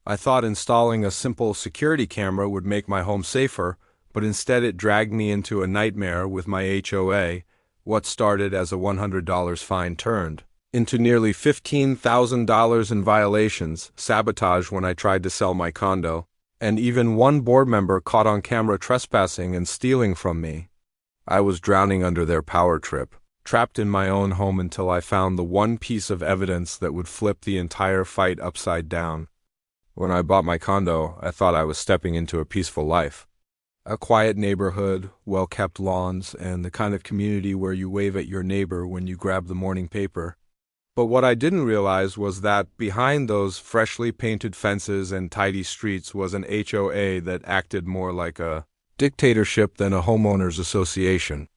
I thought installing a simple security camera would make my home safer, but instead it dragged me into a nightmare with my HOA. What started as a $100 fine turned into nearly $15,000 in violations, sabotage when I tried to sell my condo, and even one board member caught on camera trespassing and stealing from me. I was drowning under their power trip, trapped in my own home until I found the one piece of evidence that would flip the entire fight upside down. When I bought my condo, I thought I was stepping into a peaceful life. A quiet neighborhood, well-kept lawns, and the kind of community where you wave at your neighbor when you grab the morning paper. But what I didn't realize was that behind those freshly painted fences and tidy streets was an HOA that acted more like a dictatorship than a homeowners association.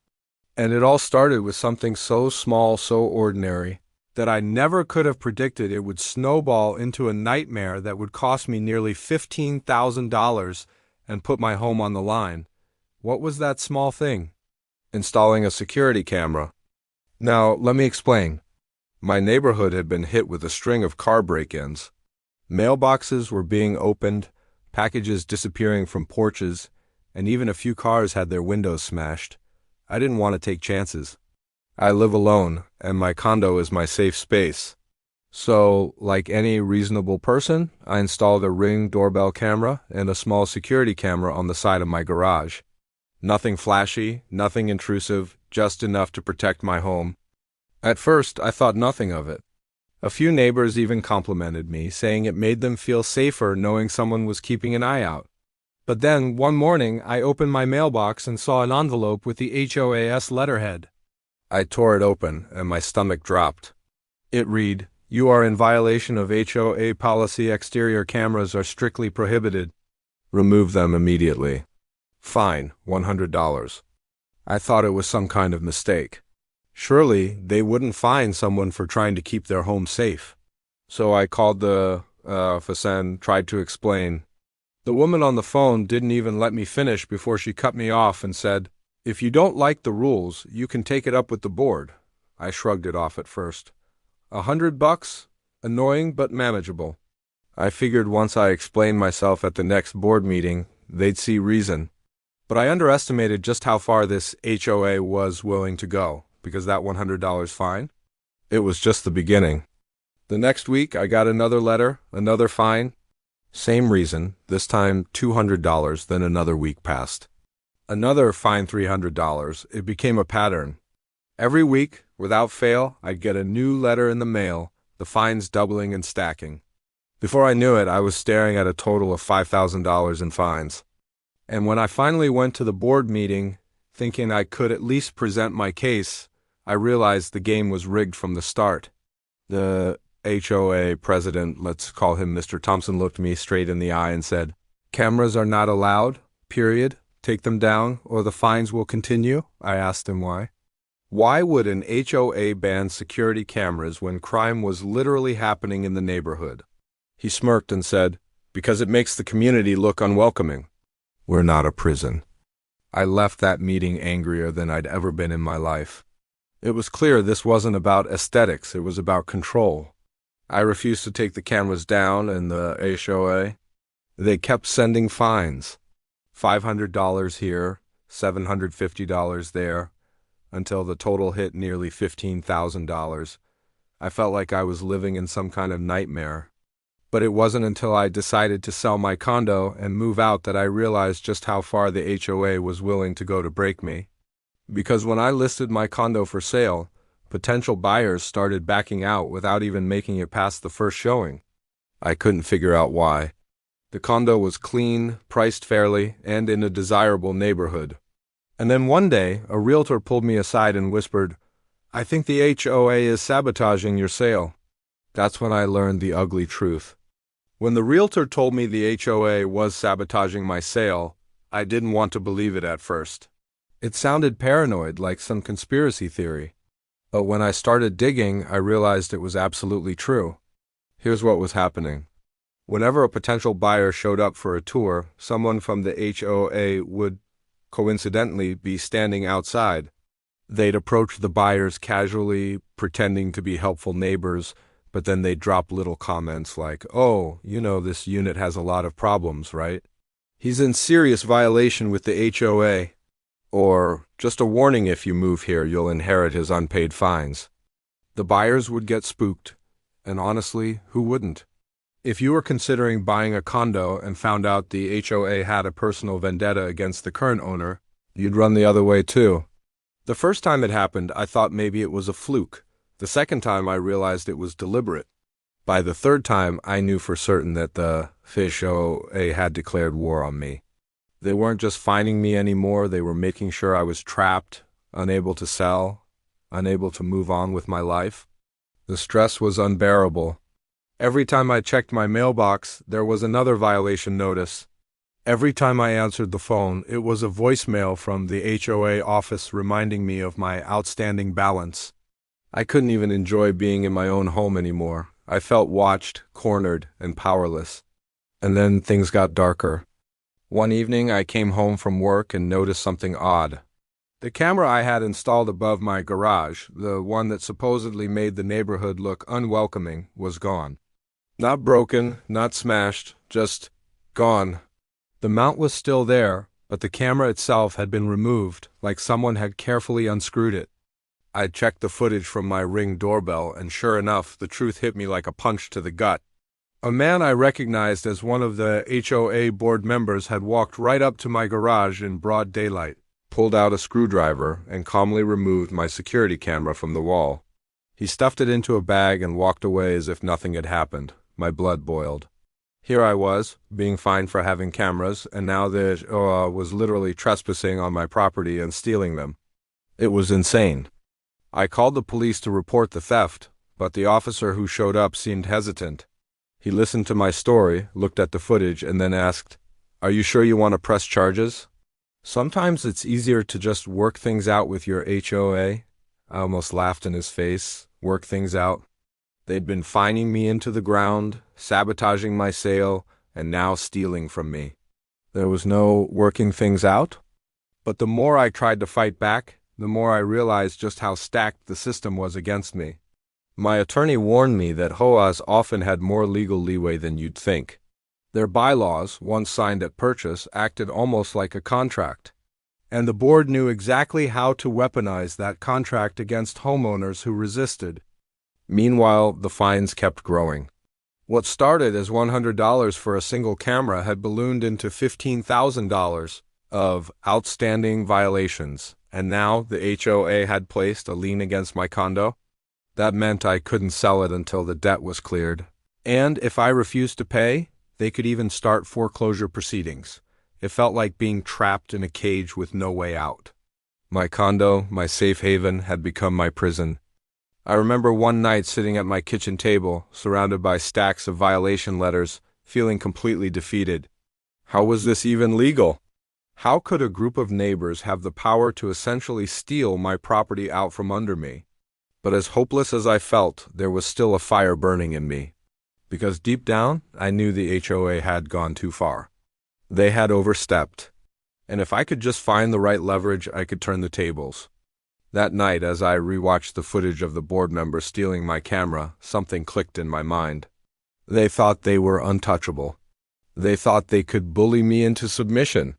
And it all started with something so small, so ordinary, that I never could have predicted it would snowball into a nightmare that would cost me nearly $15,000 and put my home on the line. What was that small thing? Installing a security camera. Now, let me explain. My neighborhood had been hit with a string of car break-ins. Mailboxes were being opened, packages disappearing from porches, and even a few cars had their windows smashed. I didn't want to take chances. I live alone, and my condo is my safe space. So, like any reasonable person, I installed a Ring doorbell camera and a small security camera on the side of my garage. Nothing flashy, nothing intrusive, just enough to protect my home. At first, I thought nothing of it. A few neighbors even complimented me, saying it made them feel safer knowing someone was keeping an eye out. But then, one morning, I opened my mailbox and saw an envelope with the HOAS letterhead. I tore it open, and my stomach dropped. It read, "You are in violation of HOA policy. Exterior cameras are strictly prohibited. Remove them immediately. Fine, $100. I thought it was some kind of mistake. Surely, they wouldn't fine someone for trying to keep their home safe. So I called the office and tried to explain. The woman on the phone didn't even let me finish before she cut me off and said, "If you don't like the rules, you can take it up with the board." I shrugged it off at first. $100? Annoying but manageable. I figured once I explained myself at the next board meeting, they'd see reason. But I underestimated just how far this HOA was willing to go, because that $100 fine? It was just the beginning. The next week, I got another letter, another fine. Same reason, this time $200, then another week passed. Another fine $300. It became a pattern. Every week, without fail, I'd get a new letter in the mail, the fines doubling and stacking. Before I knew it, I was staring at a total of $5,000 in fines. And when I finally went to the board meeting, thinking I could at least present my case, I realized the game was rigged from the start. The HOA president, let's call him Mr. Thompson, looked me straight in the eye and said, "Cameras are not allowed, period. Take them down, or the fines will continue." I asked him why. Why would an HOA ban security cameras when crime was literally happening in the neighborhood? He smirked and said, "Because it makes the community look unwelcoming." We're not a prison. I left that meeting angrier than I'd ever been in my life. It was clear this wasn't about aesthetics, it was about control. I refused to take the cameras down, and the HOA, they kept sending fines. $500 here, $750 there, until the total hit nearly $15,000. I felt like I was living in some kind of nightmare. But it wasn't until I decided to sell my condo and move out that I realized just how far the HOA was willing to go to break me. Because when I listed my condo for sale, potential buyers started backing out without even making it past the first showing. I couldn't figure out why. The condo was clean, priced fairly, and in a desirable neighborhood. And then one day, a realtor pulled me aside and whispered, "I think the HOA is sabotaging your sale." That's when I learned the ugly truth. When the realtor told me the HOA was sabotaging my sale, I didn't want to believe it at first. It sounded paranoid, like some conspiracy theory. But when I started digging, I realized it was absolutely true. Here's what was happening. Whenever a potential buyer showed up for a tour, someone from the HOA would coincidentally be standing outside. They'd approach the buyers casually, pretending to be helpful neighbors, but then they'd drop little comments like, "Oh, this unit has a lot of problems, right? He's in serious violation with the HOA." Or, "Just a warning, if you move here, you'll inherit his unpaid fines." The buyers would get spooked, and honestly, who wouldn't? If you were considering buying a condo and found out the HOA had a personal vendetta against the current owner, you'd run the other way too. The first time it happened, I thought maybe it was a fluke. The second time, I realized it was deliberate. By the third time, I knew for certain that the HOA had declared war on me. They weren't just fining me anymore, they were making sure I was trapped, unable to sell, unable to move on with my life. The stress was unbearable. Every time I checked my mailbox, there was another violation notice. Every time I answered the phone, it was a voicemail from the HOA office reminding me of my outstanding balance. I couldn't even enjoy being in my own home anymore. I felt watched, cornered, and powerless. And then things got darker. One evening, I came home from work and noticed something odd. The camera I had installed above my garage, the one that supposedly made the neighborhood look unwelcoming, was gone. Not broken, not smashed, just gone. The mount was still there, but the camera itself had been removed, like someone had carefully unscrewed it. I checked the footage from my Ring doorbell, and sure enough, the truth hit me like a punch to the gut. A man I recognized as one of the HOA board members had walked right up to my garage in broad daylight, pulled out a screwdriver, and calmly removed my security camera from the wall. He stuffed it into a bag and walked away as if nothing had happened. My blood boiled. Here I was, being fined for having cameras, and now the HOA was literally trespassing on my property and stealing them. It was insane. I called the police to report the theft, but the officer who showed up seemed hesitant. He listened to my story, looked at the footage, and then asked, "Are you sure you want to press charges?" "Sometimes it's easier to just work things out with your HOA. I almost laughed in his face. Work things out. They'd been fining me into the ground, sabotaging my sale, and now stealing from me. There was no working things out? But the more I tried to fight back, the more I realized just how stacked the system was against me. My attorney warned me that HOAs often had more legal leeway than you'd think. Their bylaws, once signed at purchase, acted almost like a contract. And the board knew exactly how to weaponize that contract against homeowners who resisted. Meanwhile, the fines kept growing. What started as $100 for a single camera had ballooned into $15,000 of outstanding violations, and now the HOA had placed a lien against my condo. That meant I couldn't sell it until the debt was cleared. And if I refused to pay, they could even start foreclosure proceedings. It felt like being trapped in a cage with no way out. My condo, my safe haven, had become my prison. I remember one night sitting at my kitchen table, surrounded by stacks of violation letters, feeling completely defeated. How was this even legal? How could a group of neighbors have the power to essentially steal my property out from under me? But as hopeless as I felt, there was still a fire burning in me. Because deep down, I knew the HOA had gone too far. They had overstepped. And if I could just find the right leverage, I could turn the tables. That night, as I rewatched the footage of the board member stealing my camera, something clicked in my mind. They thought they were untouchable. They thought they could bully me into submission.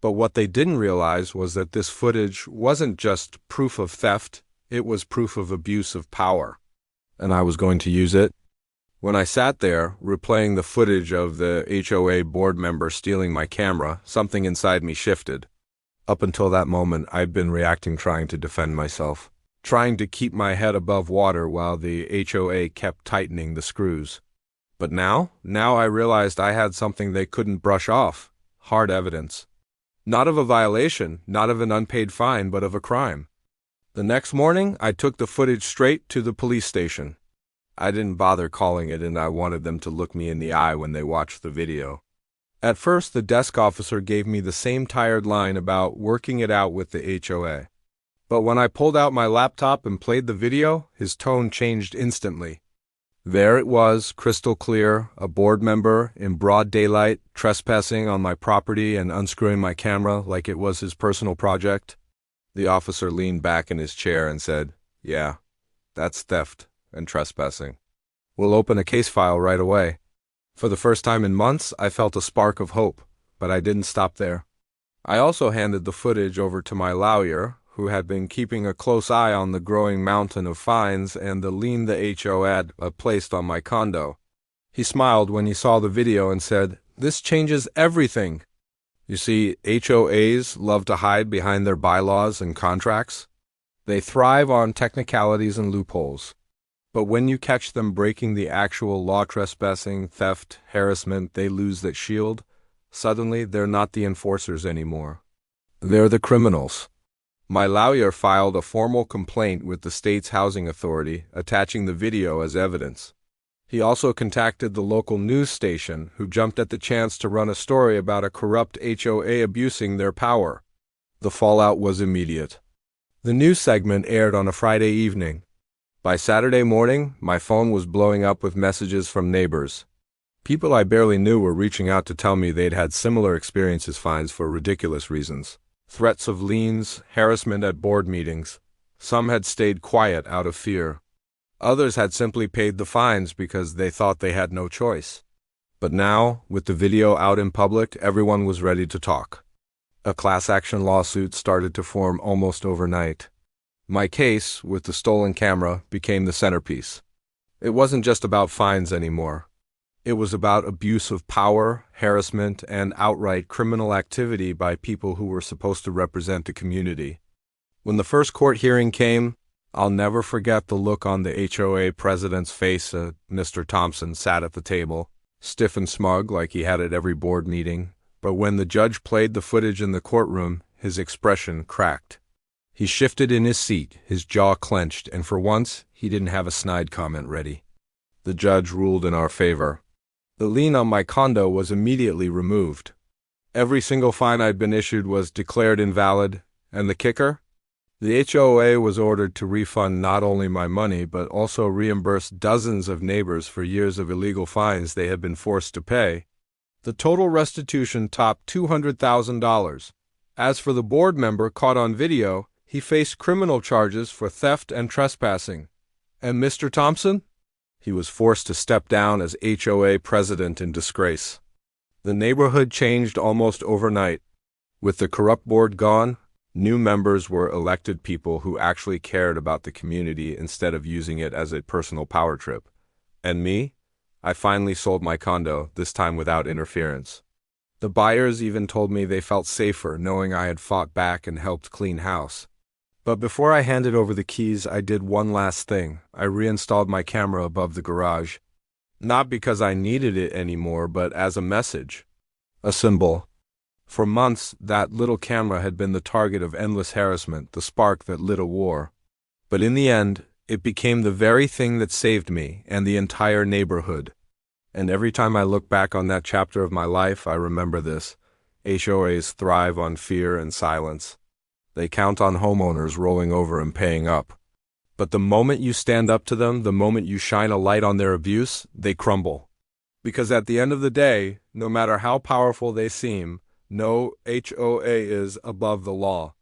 But what they didn't realize was that this footage wasn't just proof of theft, it was proof of abuse of power. And I was going to use it. When I sat there, replaying the footage of the HOA board member stealing my camera, something inside me shifted. Up until that moment, I'd been reacting, trying to defend myself, trying to keep my head above water while the HOA kept tightening the screws. But now I realized I had something they couldn't brush off, hard evidence. Not of a violation, not of an unpaid fine, but of a crime. The next morning, I took the footage straight to the police station. I didn't bother calling it, and I wanted them to look me in the eye when they watched the video. At first, the desk officer gave me the same tired line about working it out with the HOA. But when I pulled out my laptop and played the video, his tone changed instantly. There it was, crystal clear, a board member in broad daylight, trespassing on my property and unscrewing my camera like it was his personal project. The officer leaned back in his chair and said, "Yeah, that's theft and trespassing." We'll open a case file right away. For the first time in months, I felt a spark of hope, but I didn't stop there. I also handed the footage over to my lawyer, who had been keeping a close eye on the growing mountain of fines and the lien the HOA had placed on my condo. He smiled when he saw the video and said, "This changes everything." You see, HOAs love to hide behind their bylaws and contracts. They thrive on technicalities and loopholes. But when you catch them breaking the actual law, trespassing, theft, harassment, they lose that shield. Suddenly, they're not the enforcers anymore. They're the criminals. My lawyer filed a formal complaint with the state's housing authority, attaching the video as evidence. He also contacted the local news station, who jumped at the chance to run a story about a corrupt HOA abusing their power. The fallout was immediate. The news segment aired on a Friday evening. By Saturday morning, my phone was blowing up with messages from neighbors. People I barely knew were reaching out to tell me they'd had similar experiences, fines for ridiculous reasons, threats of liens, harassment at board meetings. Some had stayed quiet out of fear. Others had simply paid the fines because they thought they had no choice. But now, with the video out in public, everyone was ready to talk. A class action lawsuit started to form almost overnight. My case, with the stolen camera, became the centerpiece. It wasn't just about fines anymore. It was about abuse of power, harassment, and outright criminal activity by people who were supposed to represent the community. When the first court hearing came, I'll never forget the look on the HOA president's face. Mr. Thompson sat at the table, stiff and smug like he had at every board meeting, but when the judge played the footage in the courtroom, his expression cracked. He shifted in his seat, his jaw clenched, and for once, he didn't have a snide comment ready. The judge ruled in our favor. The lien on my condo was immediately removed. Every single fine I'd been issued was declared invalid, and the kicker? The HOA was ordered to refund not only my money, but also reimburse dozens of neighbors for years of illegal fines they had been forced to pay. The total restitution topped $200,000. As for the board member caught on video, he faced criminal charges for theft and trespassing. And Mr. Thompson? He was forced to step down as HOA president in disgrace. The neighborhood changed almost overnight. With the corrupt board gone, new members were elected people who actually cared about the community instead of using it as a personal power trip. And me? I finally sold my condo, this time without interference. The buyers even told me they felt safer knowing I had fought back and helped clean house. But before I handed over the keys, I did one last thing. I reinstalled my camera above the garage. Not because I needed it anymore, but as a message. A symbol. For months, that little camera had been the target of endless harassment, the spark that lit a war. But in the end, it became the very thing that saved me and the entire neighborhood. And every time I look back on that chapter of my life, I remember this. HOAs thrive on fear and silence. They count on homeowners rolling over and paying up. But the moment you stand up to them, the moment you shine a light on their abuse, they crumble. Because at the end of the day, no matter how powerful they seem, no HOA is above the law.